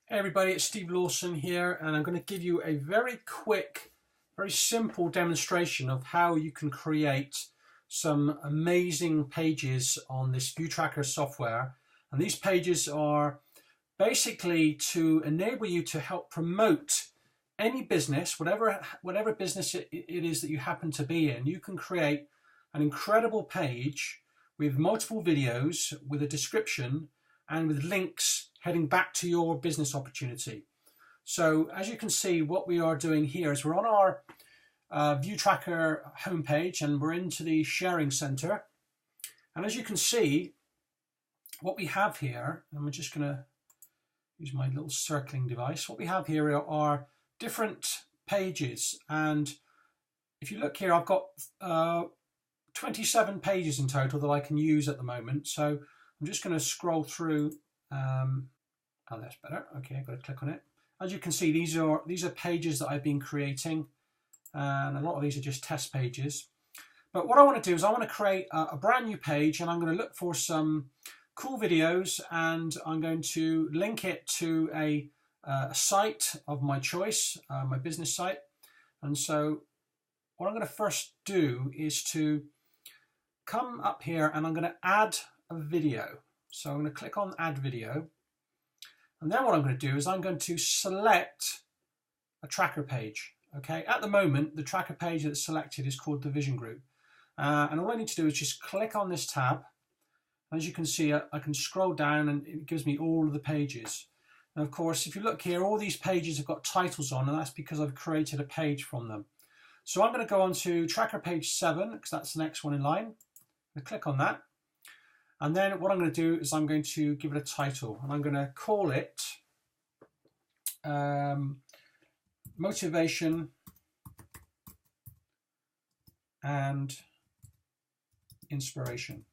Hey everybody, it's Steve Lawson here, and I'm going to give you a very quick, very simple demonstration of how you can create some amazing pages on this Viewtrakr software. And these pages are basically to enable you to help promote any business, whatever business it is that you happen to be in. You can create an incredible page with multiple videos, with a description, and with links heading back to your business opportunity. So as you can see, what we are doing here is we're on our Viewtrakr homepage, and we're into the sharing center. And as you can see, what we have here, and we're just going to use my little circling device. What we have here are different pages, and if you look here, I've got 27 pages in total that I can use at the moment. So I'm just going to scroll through. Oh, that's better. Okay, I've got to click on it. As you can see, these are pages that I've been creating, and a lot of these are just test pages. But what I want to do is I want to create a brand new page, and I'm going to look for some cool videos, and I'm going to link it to a site of my choice, my business site. And so what I'm going to first do is to come up here, and I'm going to add a video. So I'm going to click on add video. And then what I'm going to do is I'm going to select a tracker page. Okay, at the moment, the tracker page that's selected is called the Vision Group. And all I need to do is just click on this tab. As you can see, I can scroll down and it gives me all of the pages. And of course, if you look here, all these pages have got titles on, and that's because I've created a page from them. So I'm going to go on to tracker page 7, because that's the next one in line. I'm going to click on that. And then what I'm going to do is I'm going to give it a title, and I'm going to call it Motivation and Inspiration.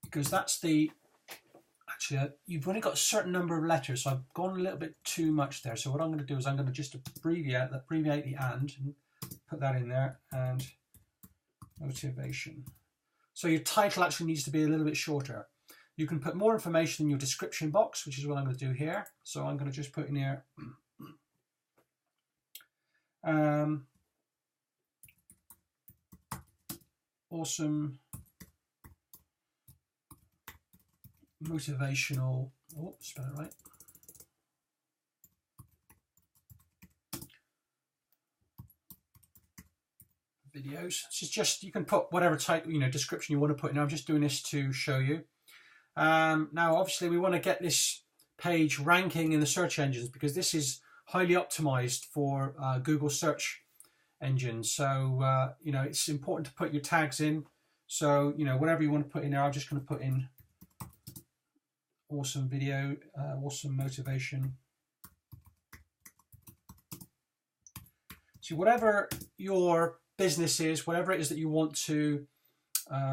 Because that's actually, you've only got a certain number of letters, so I've gone a little bit too much there. So what I'm going to do is I'm going to just abbreviate the and put that in there, and motivation. So your title actually needs to be a little bit shorter. You can put more information in your description box, which is what I'm going to do here. So I'm going to just put in here awesome motivational, spell it right, videos. This is just, you can put whatever type, description you want to put in. I'm just doing this to show you. Now, obviously, we want to get this page ranking in the search engines, because this is highly optimized for Google search engines. So, it's important to put your tags in. So, whatever you want to put in there, I'm just going to put in awesome video, awesome motivation. So whatever your business is, whatever it is that you want to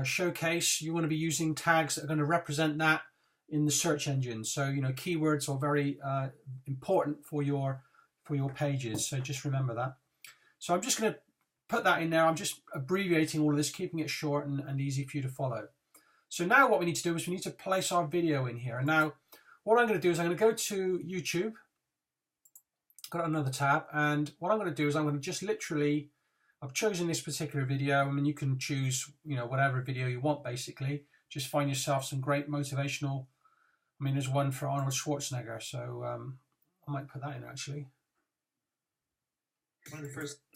showcase, you want to be using tags that are going to represent that in the search engine. So keywords are very important for your pages, so just remember that. So I'm just going to put that in there. I'm just abbreviating all of this, keeping it short and easy for you to follow. So now what we need to do is we need to place our video in here. And now what I'm going to do is I'm going to go to YouTube. Got another tab, and what I'm going to do is I'm going to just literally, I've chosen this particular video. I mean, you can choose, whatever video you want, basically. Just find yourself some great motivational. I mean, there's one for Arnold Schwarzenegger, so I might put that in actually.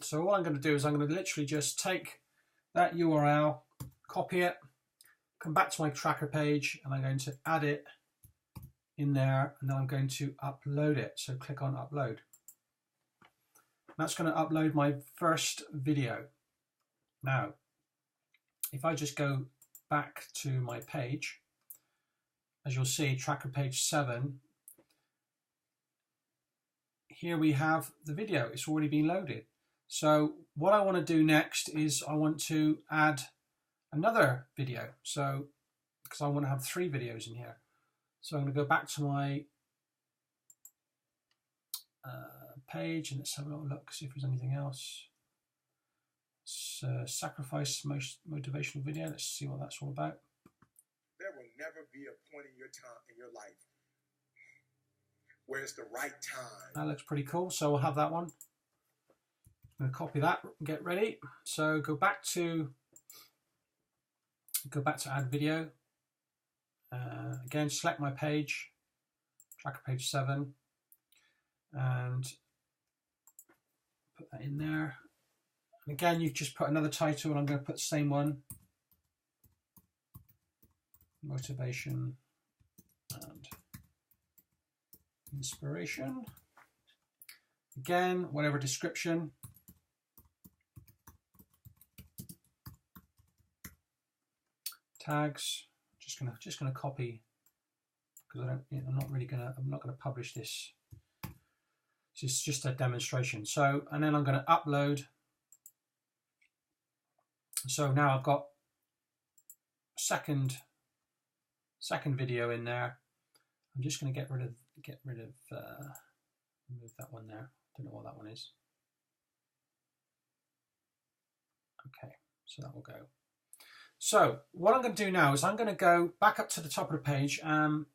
So what I'm going to do is I'm going to literally just take that URL, copy it, come back to my tracker page, and I'm going to add it in there, and then I'm going to upload it. So click on upload. That's going to upload my first video. Now, if I just go back to my page, as you'll see, tracker page 7, here we have the video. It's already been loaded. So what I want to do next is I want to add another video. So, because I want to have 3 videos in here. So I'm going to go back to my page, and let's have a little look, see if there's anything else. Sacrifice most motivational video. Let's see what that's all about. There will never be a point in your time in your life Where's the right time? That looks pretty cool, so we'll have that one. I'm going to copy that and get ready. So go back to add video. Again, select my page, tracker page 7, and put that in there. And again, you've just put another title, and I'm going to put the same one. Motivation and inspiration. Again, whatever description. Tags. Just gonna copy, because I'm not gonna publish this. It's just a demonstration. So, and then I'm going to upload. So now I've got second video in there. I'm just going to remove that one there. Don't know what that one is. Okay, so that will go. So what I'm going to do now is I'm going to go back up to the top of the page. I'm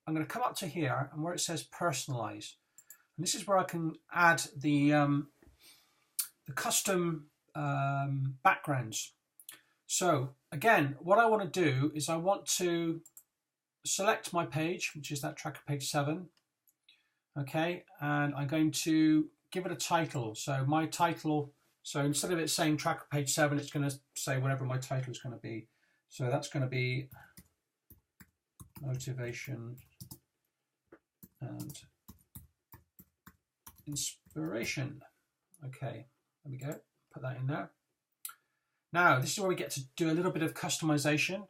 going to come up to here, and where it says personalize, and this is where I can add the custom backgrounds. So again, what I want to do is I want to select my page, which is that tracker page 7. Okay, and I'm going to give it a title. So my title, so instead of it saying tracker page 7, it's going to say whatever my title is going to be. So that's going to be motivation and inspiration. Okay, there we go. Put that in there. Now, this is where we get to do a little bit of customization.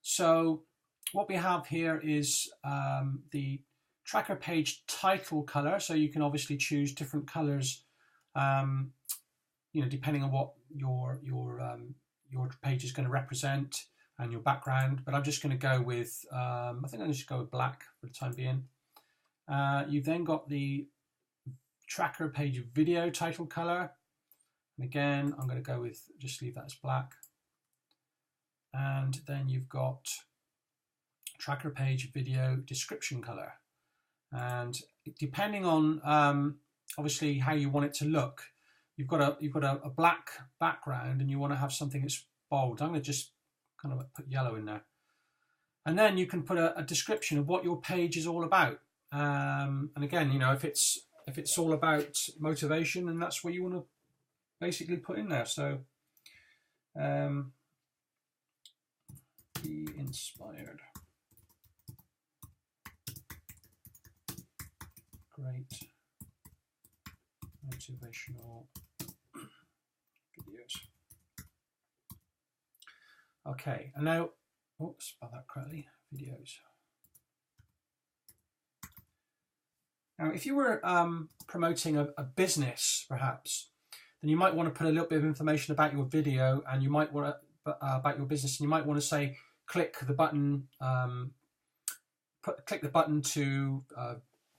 So what we have here is the tracker page title color. So you can obviously choose different colors, you know, depending on what your page is going to represent and your background. But I'm just going to go with, I think I'm just go with black for the time being. You've then got the tracker page video title color. And again, I'm going to go with, just leave that as black. And then you've got tracker page video description color. And depending on obviously how you want it to look, you've got a black background and you want to have something that's bold. I'm going to just kind of put yellow in there. And then you can put a description of what your page is all about. And again, you know, if it's all about motivation, then that's what you want to basically put in there. So be inspired. Great motivational videos. Okay, and now, oops, spell that correctly, videos. Now, if you were promoting a business, perhaps, then you might want to put a little bit of information about your video, and you might want to, about your business, and you might want to say, click the button, click the button to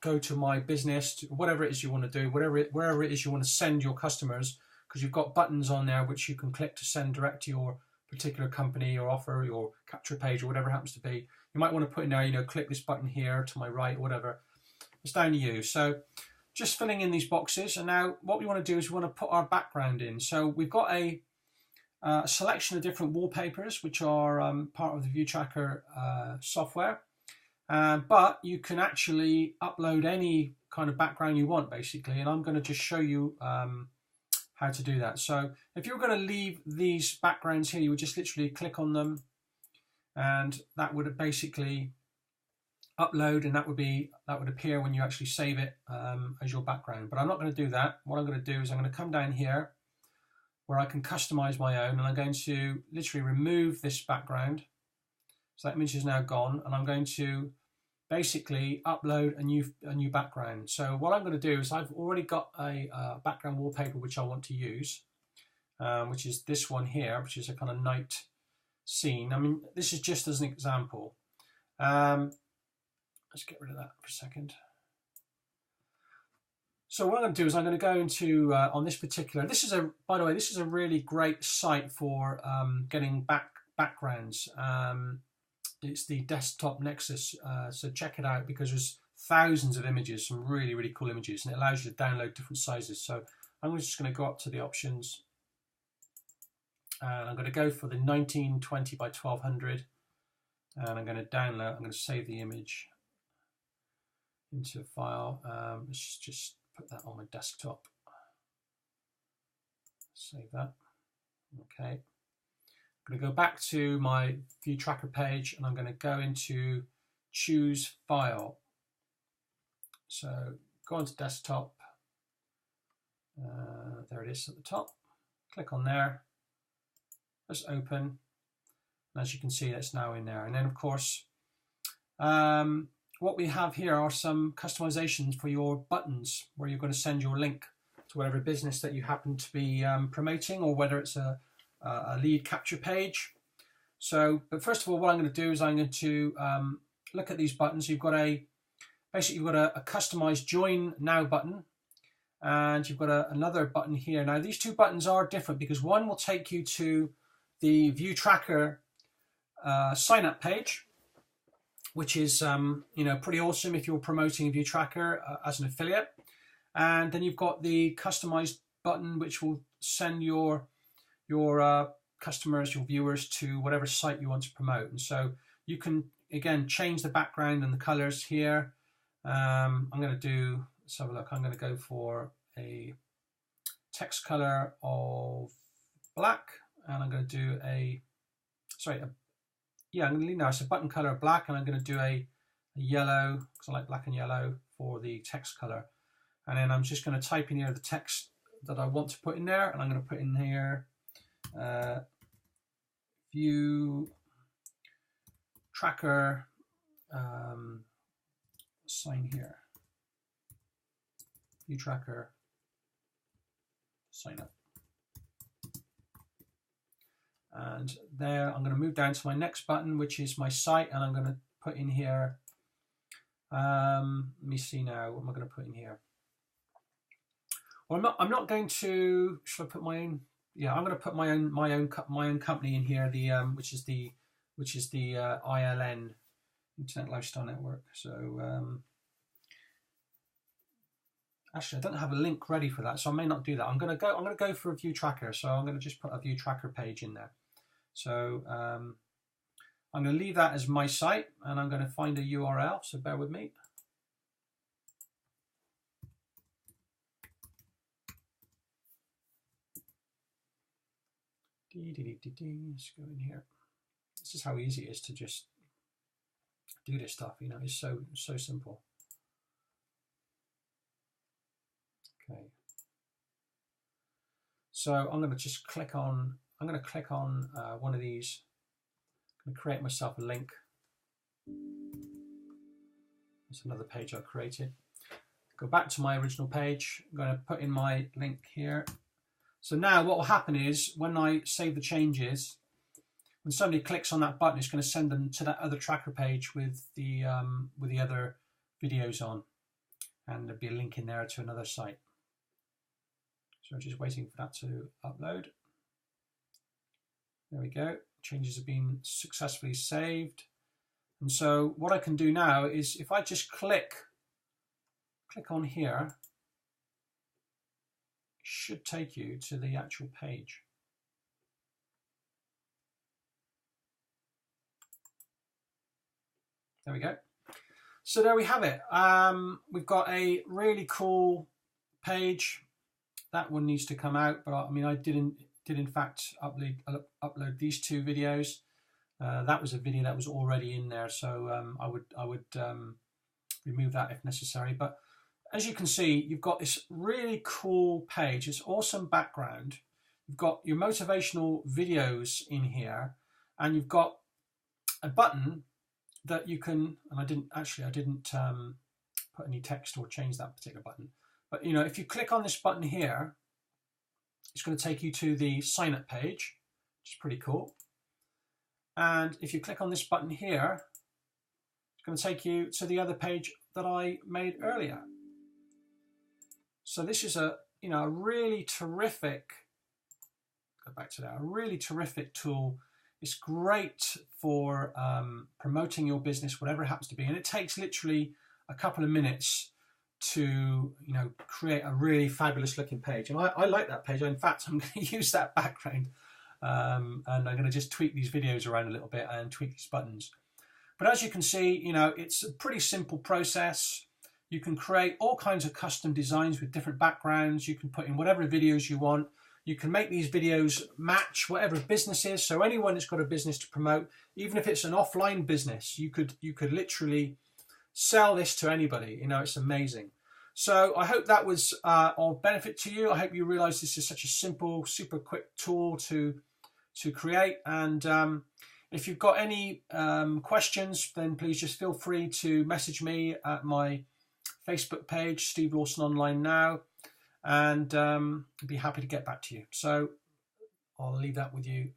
go to my business, whatever it is you want to do, wherever it is you want to send your customers, because you've got buttons on there which you can click to send direct to your particular company or offer, your capture page, or whatever it happens to be. You might want to put in there, you know, click this button here to my right, or whatever. It's down to you. So just filling in these boxes, and now what we want to do is we want to put our background in. So we've got a selection of different wallpapers which are part of the Viewtrakr software. But you can actually upload any kind of background you want, basically, and I'm going to just show you how to do that. So if you're going to leave these backgrounds here, you would just literally click on them, and that would basically upload, and that would appear when you actually save it as your background. But I'm not going to do that. What I'm going to do is I'm going to come down here where I can customize my own, and I'm going to literally remove this background. So that image is now gone, and I'm going to basically upload a new background. So what I'm going to do is I've already got a background wallpaper which I want to use, which is this one here, which is a kind of night scene. I mean, this is just as an example. Let's get rid of that for a second. So what I'm going to do is I'm going to go into on this particular. This is by the way, this is a really great site for getting backgrounds. It's the Desktop Nexus, so check it out, because there's thousands of images, some really, really cool images, and it allows you to download different sizes. So I'm just going to go up to the options, and I'm going to go for the 1920 by 1200, and I'm going to download, I'm going to save the image into a file. Let's just put that on my desktop. Save that. Okay. I'm going to go back to my Viewtrakr page, and I'm going to go into choose file. So go onto desktop. There it is at the top. Click on there. Let's open. And as you can see, it's now in there. And then, of course, what we have here are some customizations for your buttons, where you're going to send your link to whatever business that you happen to be promoting, or whether it's a lead capture page. So, but first of all, what I'm going to do is I'm going to look at these buttons. You've got basically you've got a customized join now button, and you've got another button here. Now these two buttons are different because one will take you to the Viewtrakr sign up page, which is pretty awesome if you're promoting Viewtrakr as an affiliate. And then you've got the customized button, which will send your customers, your viewers, to whatever site you want to promote. And so you can again change the background and the colors here. I'm going to do, let's have a look. I'm going to go for a text color of black, and I'm going to do I'm going to leave now. It's a button color of black, and I'm going to do a yellow, because I like black and yellow for the text color. And then I'm just going to type in here the text that I want to put in there, and I'm going to put in here Viewtrakr sign here. Viewtrakr sign up. And there, I'm going to move down to my next button, which is my site, and I'm going to put in here. Let me see now. What am I going to put in here? Well, I'm not going to. Should I put my own? Yeah, I'm going to put my own company in here. The which is the ILN, Internet Lifestyle Network. So actually, I don't have a link ready for that, so I may not do that. I'm going to go for a Viewtrakr. So I'm going to just put a Viewtrakr page in there. So I'm going to leave that as my site, and I'm going to find a URL. So bear with me. Let's go in here. This is how easy it is to just do this stuff. It's so simple. Okay. So I'm going to just click on. I'm going to click on one of these. I'm going to create myself a link. That's another page I created. Go back to my original page. I'm going to put in my link here. So now what will happen is when I save the changes, when somebody clicks on that button, it's going to send them to that other tracker page with the other videos on, and there'll be a link in there to another site. So I'm just waiting for that to upload. There we go. Changes have been successfully saved. And so what I can do now is if I just click on here, it should take you to the actual page. There we go. So there we have it. We've got a really cool page. That one needs to come out, but I mean, I did in fact upload these two videos. That was a video that was already in there, so I would remove that if necessary. But as you can see, you've got this really cool page. It's awesome background. You've got your motivational videos in here, and you've got a button that you can. And I didn't put any text or change that particular button. But you know, if you click on this button here, it's going to take you to the sign up page, which is pretty cool. And if you click on this button here, it's going to take you to the other page that I made earlier. So this is a really terrific. Go back to that. A really terrific tool. It's great for promoting your business, whatever it happens to be, and it takes literally a couple of minutes to create a really fabulous looking page. And I like that page. In fact, I'm going to use that background, and I'm going to just tweak these videos around a little bit and tweak these buttons. But as you can see, it's a pretty simple process. You can create all kinds of custom designs with different backgrounds. You can put in whatever videos you want. You can make these videos match whatever business is. So anyone that's got a business to promote, even if it's an offline business, you could literally sell this to anybody. It's amazing. So I hope that was of benefit to you. I hope you realize this is such a simple, super quick tool to create. And if you've got any questions, then please just feel free to message me at my Facebook page, Steve Lawson Online Now, and I'd be happy to get back to you. So I'll leave that with you